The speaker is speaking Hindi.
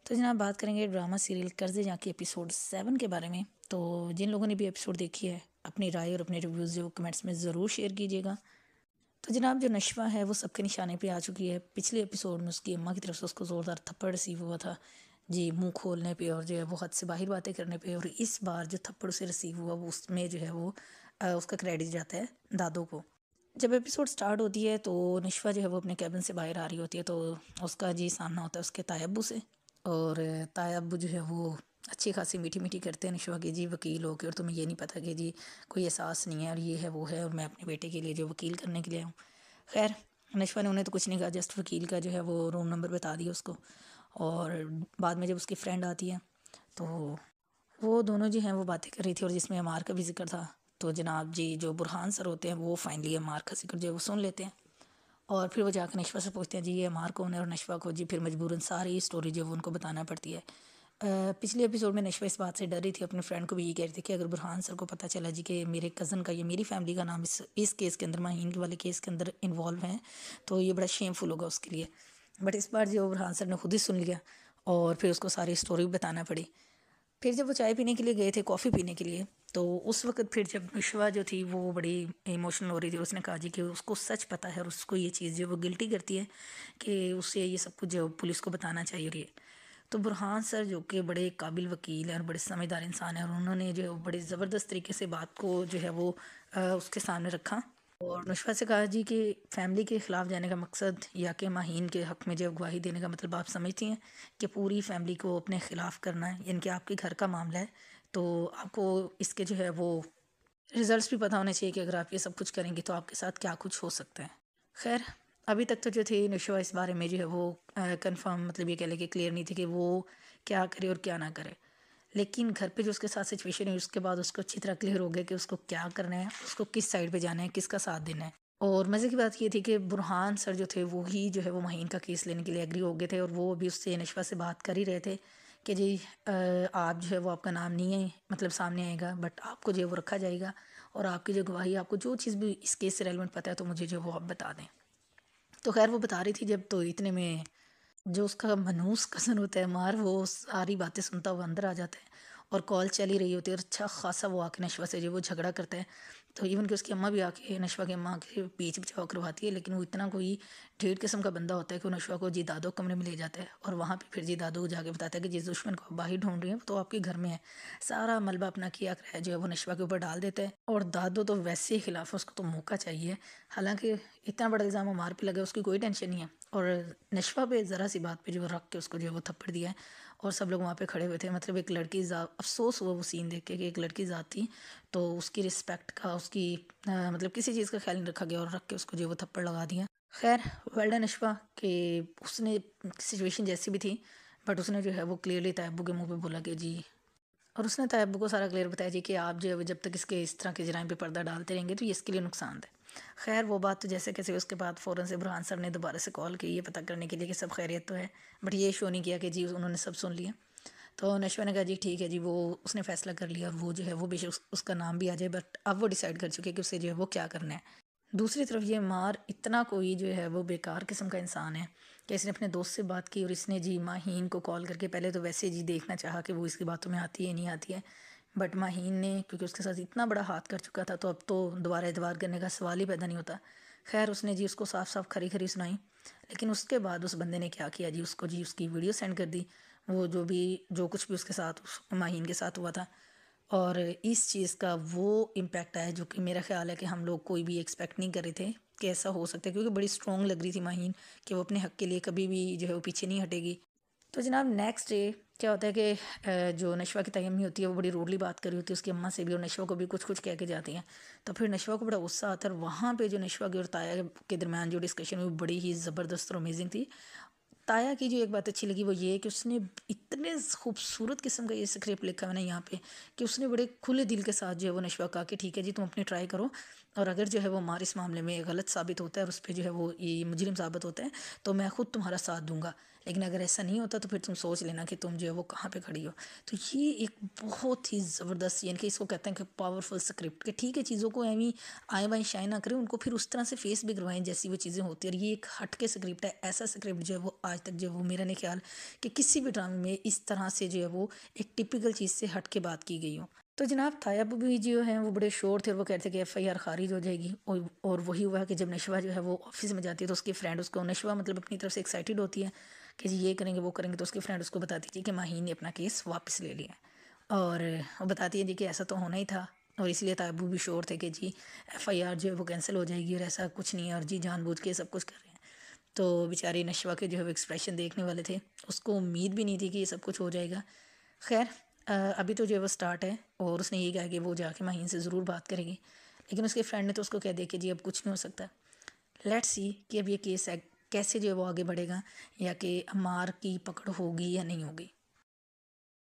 तो जनाब बात करेंगे ड्रामा सीरियल कर्ज़े जहाँ की एपिसोड 7 के बारे में। तो जिन लोगों ने भी एपिसोड देखी है अपनी राय और अपने रिव्यूज़ जो कमेंट्स में ज़रूर शेयर कीजिएगा। तो जनाब जो नशवा है वो सबके निशाने पे आ चुकी है। पिछले एपिसोड में उसकी अम्मा की तरफ से उसको ज़ोरदार थप्पड़ रिसीव हुआ था जी, मुंह खोलने पे और जो है वो हद से बाहर बातें करने पे। और इस बार जो थप्पड़ उसे रिसीव हुआ वो उसमें जो है वो उसका क्रेडिट जाता है दादो को। जब एपिसोड स्टार्ट होती है तो निशवा जो है वो अपने कैबिन से बाहर आ रही होती है तो उसका जी सामना होता है उसके ताया अब्बू से। और ताया अब्बू जो है वो अच्छी खासी मीठी मीठी करते हैं निशवा की, जी वकील हो के और तुम्हें ये नहीं पता कि जी कोई एहसास नहीं है और ये है वो है और मैं अपने बेटे के लिए जो वकील करने के लिए आऊँ। खैर नशवा ने उन्हें तो कुछ नहीं कहा, जस्ट वकील का जो है वो रूम नंबर बता दिया उसको। और बाद में जब उसकी फ्रेंड आती है तो वो दोनों जो हैं वो बातें कर रही थी और जिसमें अमार का भी जिक्र था। तो जनाब जी जो बुरहान सर होते हैं वो फाइनली अमार का जिक्र जो है वो सुन लेते हैं। और फिर वो जाकर नशवा से पूछते हैं जी ये अमार कौन है, और नशवा को जी फिर मजबूरन सारी स्टोरी जो है वो उनको बताना पड़ती है। पिछले एपिसोड में नशवा इस बात से डर रही थी, अपने फ्रेंड को भी ये कह रही थी कि अगर बुरहान सर को पता चला जी कि मेरे कज़न का या मेरी फैमिली का नाम इस केस के अंदर, माहीन के वाले केस के अंदर इन्वॉल्व है तो ये बड़ा शेमफुल होगा उसके लिए। बट इस बार जो बुरहान सर ने खुद ही सुन लिया और फिर उसको सारी स्टोरी बताना पड़ी। फिर जब वो चाय पीने के लिए गए थे, कॉफ़ी पीने के लिए, तो उस वक़्त फिर जब नुशवा जो थी वो बड़ी इमोशनल हो रही थी। उसने कहा जी कि उसको सच पता है और उसको ये चीज़ जो वो गिल्टी करती है कि उसे ये सब कुछ जो पुलिस को बताना चाहिए। और ये तो बुरहान सर जो कि बड़े काबिल वकील हैं और बड़े समझदार इंसान हैं और उन्होंने जो बड़े ज़बरदस्त तरीके से बात को जो है वो उसके सामने रखा। और नुशवा से कहा जी कि फैमिली के ख़िलाफ़ जाने का मकसद या कि माहीन के हक़ में जब गवाही देने का मतलब आप समझती हैं कि पूरी फैमिली को अपने ख़िलाफ़ करना है, यानी कि आपके घर का मामला है। तो आपको इसके जो है वो रिज़ल्ट्स भी पता होने चाहिए कि अगर आप ये सब कुछ करेंगी तो आपके साथ क्या कुछ हो सकता है। खैर अभी तक तो जो थी नुशवा इस बारे में जो है वो कंफर्म, मतलब ये कह लें कि क्लियर नहीं थी कि वो क्या करे और क्या ना करे। लेकिन घर पे जो उसके साथ सिचुएशन हुई उसके बाद उसको अच्छी तरह क्लियर हो गया कि उसको क्या करना है, उसको किस साइड पे जाना है, किसका साथ देना है। और मज़े की बात ये थी कि बुरहान सर जो थे वो ही जो है वो माहीन का केस लेने के लिए एग्री हो गए थे और वो अभी उससे नशवा से बात कर ही रहे थे कि जी आप जो है वो आपका नाम नहीं है मतलब सामने आएगा, बट आपको जो है वो रखा जाएगा और आपकी जो गवाही, आपको जो चीज़ भी इस केस से रेलिवेंट पता है तो मुझे जो है वो आप बता दें। तो खैर वो बता रही थी जब, तो इतने में जो उसका मनहूस कज़न होता है मार, वो सारी बातें सुनता हुआ अंदर आ जाता है और कॉल चल ही रही होती है और अच्छा खासा वो आके नशवा से जो वो झगड़ा करता है। तो इवन कि उसकी अम्मा भी आके, नशवा की अम्मा आके बीच बचाव करवाती है, लेकिन वो इतना कोई ढीठ किस्म का बंदा होता है कि वो नशवा को जी दादो कमरे में ले जाता है और वहाँ पे फिर जी दादो को जाके बताता है कि जिस दुश्मन को आप बाहर ढूंढ रही हैं वो तो आपके घर में है। सारा मलबा अपना किया कराया जो है वो नशवा के ऊपर डाल देता है और दादो तो वैसे ही खिलाफ है, उसको तो मौका चाहिए। हालांकि इतना बड़ा इल्ज़ाम हमार पे लगा, उसकी कोई टेंशन नहीं है। और नशवा पे ज़रा सी बात पे जो रख के उसको जो है वो थप्पड़ दिया है और सब लोग वहाँ पे खड़े हुए थे। मतलब एक लड़की ज़ात, अफसोस हुआ वो सीन देख के कि एक लड़की ज़ात थी तो उसकी रिस्पेक्ट का, उसकी मतलब किसी चीज़ का ख्याल नहीं रखा गया और रख के उसको जो है वो थप्पड़ लगा दिया। खैर वेल डन नशवा कि उसने, सिचुएशन जैसी भी थी बट उसने जो है वो क्लियरली तैयब्बू के मुंह पे बोला कि जी, और उसने तैयब्बू को सारा क्लियर बताया जी कि आप जो है जब तक इसके इस तरह के जराइम पे पर्दा डालते रहेंगे तो ये इसके लिए नुकसान है। खैर वो बात तो जैसे कैसे उसके बाद फ़ौरन से बुरहान सर ने दोबारा से कॉल की ये पता करने के लिए कि सब खैरियत तो है, बट ये शो नहीं किया कि जी उन्होंने सब सुन लिया। तो नशवा ने कहा जी ठीक है जी, वो उसने फ़ैसला कर लिया और वो जो है वो बेशक उसका नाम भी आ जाए, बट अब वो डिसाइड कर चुके हैं कि उसे जो है वो क्या करना है। दूसरी तरफ ये मार इतना कोई जो है वो बेकार किस्म का इंसान है कि इसने अपने दोस्त से बात की और इसने जी माहीन को कॉल करके पहले तो वैसे जी देखना चाहा कि वो इसकी बातों में आती है नहीं आती है। बट माहीन ने, क्योंकि उसके साथ इतना बड़ा हाथ कर चुका था तो अब तो दोबारा एतबार करने का सवाल ही पैदा नहीं होता। खैर उसने जी उसको साफ साफ खरी खरी सुनाई। लेकिन उसके बाद उस बंदे ने क्या किया जी, उसको जी उसकी वीडियो सेंड कर दी, वो जो भी जो कुछ भी उसके साथ माहीन के साथ हुआ था। और इस चीज़ का वो इम्पैक्ट आया जो कि मेरा ख़्याल है कि हम लोग कोई भी एक्सपेक्ट नहीं कर रहे थे कि ऐसा हो सकता है, क्योंकि बड़ी स्ट्रॉन्ग लग रही थी माहीन कि वो अपने हक़ के लिए कभी भी जो है वो पीछे नहीं हटेगी। तो जनाब नेक्स्ट डे क्या होता है कि जो नशवा की तयम्मी होती है वो बड़ी रूडली बात कर रही होती है उसकी अम्मा से भी और नशवा को भी कुछ कुछ कह के जाती हैं। तो फिर नशवा को बड़ा गुस्सा आता है और वहाँ पे जो नशवा की और ताया के दरमियान जो डिस्कशन हुई बड़ी ही ज़बरदस्त और अमेजिंग थी। ताया की जो एक बात अच्छी लगी वो ये कि उसने इतने खूबसूरत किस्म का ये स्क्रिप्ट लिखा है ना यहाँ पे कि उसने बड़े खुले दिल के साथ जो है वो नशवा कहा कि ठीक है जी तुम अपनी ट्राई करो, और अगर जो है वो हमारे इस मामले में गलत साबित होता है और उस पर जो है वो ये मुजरिम साबित होता है तो मैं ख़ुद तुम्हारा साथ दूंगा। लेकिन अगर ऐसा नहीं होता तो फिर तुम सोच लेना कि तुम जो है वो कहाँ पे खड़ी हो। तो ये एक बहुत ही ज़बरदस्त, यानी कि इसको कहते हैं कि पावरफुल स्क्रिप्ट, कि ठीक है चीज़ों को एवं आए बाएँ शाये ना करें, उनको फिर उस तरह से फेस भी करवाएं जैसी वो चीज़ें होती है। और ये एक हट के स्क्रिप्ट है, ऐसा स्क्रिप्ट जो है वो आज तक जो है वो मेरा नहीं ख्याल कि किसी भी ड्रामे में इस तरह से जो है वो एक टिपिकल चीज़ से हट के बात की गई हो। तो जनाब तायब भी जो हैं वो बड़े शोर थे, वो कहते कि एफ़आईआर खारिज हो जाएगी। और वही हुआ कि जब नशवा जो है वो ऑफिस में जाती है तो उसकी फ्रेंड उसको, नशवा मतलब अपनी तरफ से एक्साइटेड होती है कि जी ये करेंगे वो करेंगे, तो उसकी फ्रेंड उसको बताती थी कि माहीन ने अपना केस वापस ले लिया है। और वो बताती है जी कि ऐसा तो होना ही था, और इसलिए तायबू भी शोर थे कि जी एफ़आईआर जो है वो कैंसिल हो जाएगी और ऐसा कुछ नहीं है, और जी जानबूझ के सब कुछ कर रहे हैं। तो बेचारी नशवा के जो है वो एक्सप्रेशन देखने वाले थे, उसको उम्मीद भी नहीं थी कि ये सब कुछ हो जाएगा। खैर अभी तो जो है वो स्टार्ट है, और उसने यही कहा कि वो जाके माहीन से ज़रूर बात करेगी, लेकिन उसके फ्रेंड ने तो उसको कह दिया कि जी अब कुछ नहीं हो सकता, लेट्स सी कि अब ये केस है कैसे जो है वो आगे बढ़ेगा, या कि अमार की पकड़ होगी या नहीं होगी।